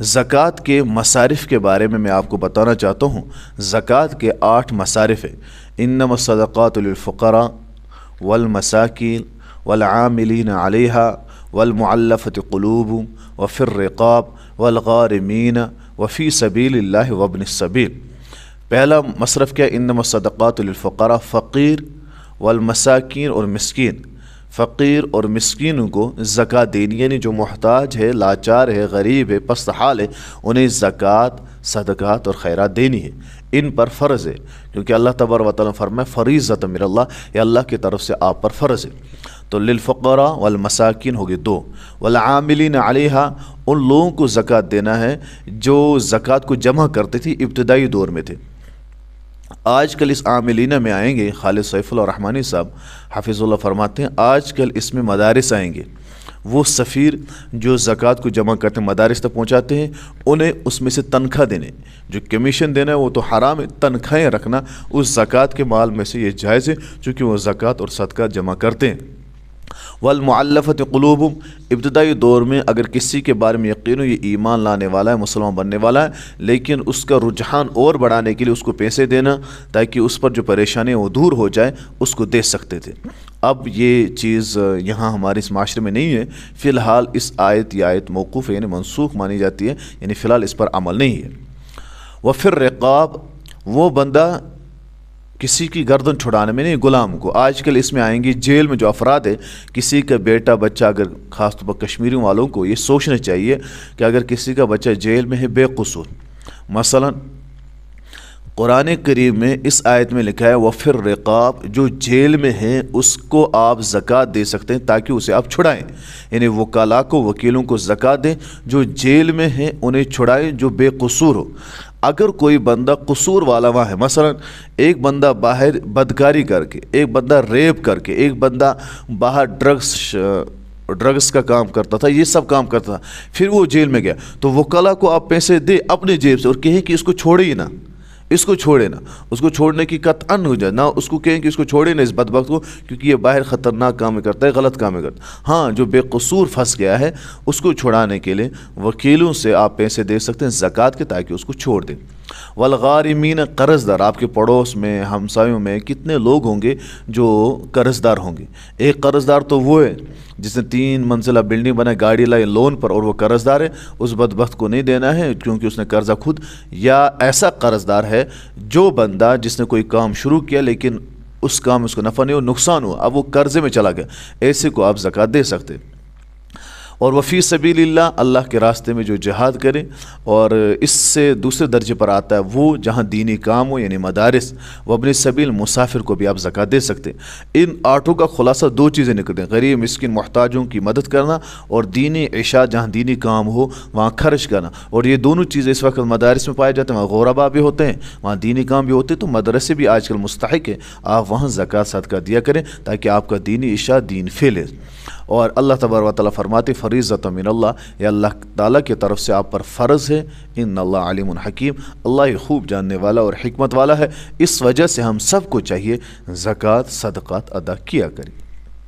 ज़कात के मसारिफ़ के बारे में मैं आपको बताना चाहता हूँ। ज़कात के 8 मसारिफ़ हैं। इन्नमा सदक़ातु लिल-फ़ुक़रा वल-मसाकीन वल-आमिलीन अलैहा वल-मुअल्लफ़ति क़ुलूबुहुम व फ़िर-रिक़ाब वल-ग़ारिमीन व फ़ी सबीलिल्लाहि व इब्निस-सबील। पहला मसरफ़ क्या? इन्नमा सदक़ातु लिल-फ़ुक़रा, फ़क़ीर वल-मसाकीन और मिस्कीन। फ़क़ीर और मिस्कीन को ज़कात देनी, यानी जो मोहताज है, लाचार है, गरीब है, पस्त हाल है, उन्हें ज़कात, सदक़ात और खैरात देनी है। इन पर फ़र्ज़ है, क्योंकि अल्लाह तबारक व तआला फरमाए फ़रीज़तन मिनल्लाह, ये अल्लाह की तरफ से आप पर फ़र्ज़ है। तो लिल-फ़ुक़रा वल मसाकीन हो गए 2। वल आमिलीन अलैहा, उन लोगों को ज़कात देना है जो ज़कात को जमा करते थे इब्तिदाई दौर में थे। आजकल इस आमिलीना में आएंगे, खालिद सैफुल्लाह रहमानी साहब हाफिज़ुल्लाह फरमाते हैं, आजकल इसमें मदारिस आएंगे। वो सफ़ीर जो ज़कात को जमा करते हैं, मदारिस तक पहुँचाते हैं, उन्हें उसमें से तनख्वाह देने, जो कमीशन देना है वो तो हराम है, तनख्वाहें रखना उस ज़कात के माल में से ये जायज़ है, चूँकि वो ज़कात और सदका जमा करते हैं। वल मुअल्लफ़ति क़ुलूबुहुम, इब्तिदाई दौर में अगर किसी के बारे में यकीन हो ये ईमान लाने वाला है, मुसलमान बनने वाला है, लेकिन उसका रुझान और बढ़ाने के लिए उसको पैसे देना ताकि उस पर जो परेशानी है वो दूर हो जाए, उसको दे सकते थे। अब ये चीज़ यहाँ हमारे इस माशरे में नहीं है। फ़िलहाल इस आयत, ये आयत मौक़ूफ़ है, यानी मनसूख मानी जाती है, यानी फ़िलहाल इस पर अमल नहीं है। व फिर रिक़ाब, वो बंदा किसी की गर्दन छुड़ाने में नहीं, ग़ुलाम को। आजकल इसमें आएंगी जेल में जो अफराद है, किसी का बेटा बच्चा, अगर ख़ास तौर पर कश्मीरी वालों को ये सोचना चाहिए कि अगर किसी का बच्चा जेल में है बेक़सूर, मसलन कुरान करीम में इस आयत में लिखा है व फिर रिक़ाब, जो जेल में है उसको आप ज़कात दे सकते हैं ताकि उसे आप छुड़ाएं, यानी वकाला को, वकीलों को ज़कात दें, जो जेल में है उन्हें छुड़ाएं, जो बेक़सूर हो। अगर कोई बंदा कसूर वाला वहाँ है, मसलन एक बंदा बाहर बदकारी करके, एक बंदा रेप करके, एक बंदा बाहर ड्रग्स का काम करता था, ये सब काम करता था, फिर वो जेल में गया, तो वकाला को आप पैसे दे अपने जेब से और कहें कि इसको छोड़े ही ना, इसको छोड़े ना, उसको छोड़ने की कतअन हो जाए ना, उसको कहें कि इसको छोड़े ना इस बदबख्त को, क्योंकि ये बाहर ख़तरनाक काम करता है, गलत काम करता है। हाँ, जो बेकसूर फंस गया है उसको छुड़ाने के लिए वकीलों से आप पैसे दे सकते हैं ज़कात के, ताकि उसको छोड़ दें। वलगारिमीन, कर्ज़दार, आपके पड़ोस में, हमसायों में कितने लोग होंगे जो कर्ज़दार होंगे। एक कर्ज़दार तो वो है जिसने 3 मंजिला बिल्डिंग बनाई, गाड़ी लाई लोन पर, और वो कर्ज़दार है, उस बदबख्त को नहीं देना है क्योंकि उसने कर्ज़ा खुद। या ऐसा कर्ज़दार है जो बंदा जिसने कोई काम शुरू किया लेकिन उस काम में उसको नफ़ा नहीं हो, नुकसान हुआ, अब वो कर्ज़े में चला गया, ऐसे को आप ज़कात दे सकते। और वफ़ी सबीलिल्लाह, अल्लाह के रास्ते में जो जिहाद करे। और इससे दूसरे दर्जे पर आता है वो जहाँ दीनी काम हो, यानी मदारिस, वब्ने सबील, मुसाफिर को भी आप ज़कात दे सकते। इन 8 का खुलासा 2 चीज़ें निकलते हैं, गरीब मिस्किन मोहताजों की मदद करना और दीनी इशा, जहाँ दीनी काम हो वहाँ खर्च करना। और ये दोनों चीज़ें इस वक्त मदारिस में पाए जाते हैं, वहाँ ग़ुरबा भी होते हैं, वहाँ दीनी काम भी होते हैं, तो मदरसे भी आजकल मुस्तहिक है, आप वहाँ ज़कात सदका दिया करें ताकि आपका दीनी इशा, दीन फैले। और अल्लाह तबारक व तआला फरमाते फ़रीज़तन मिनल्लाह, ये अल्लाह ताला की तरफ से आप पर फ़र्ज़ है। इन्नल्लाह अलीमुन हकीम, अल्लाह ही खूब जानने वाला और हिकमत वाला है। इस वजह से हम सब को चाहिए ज़कात, सदक़ात अदा किया करें।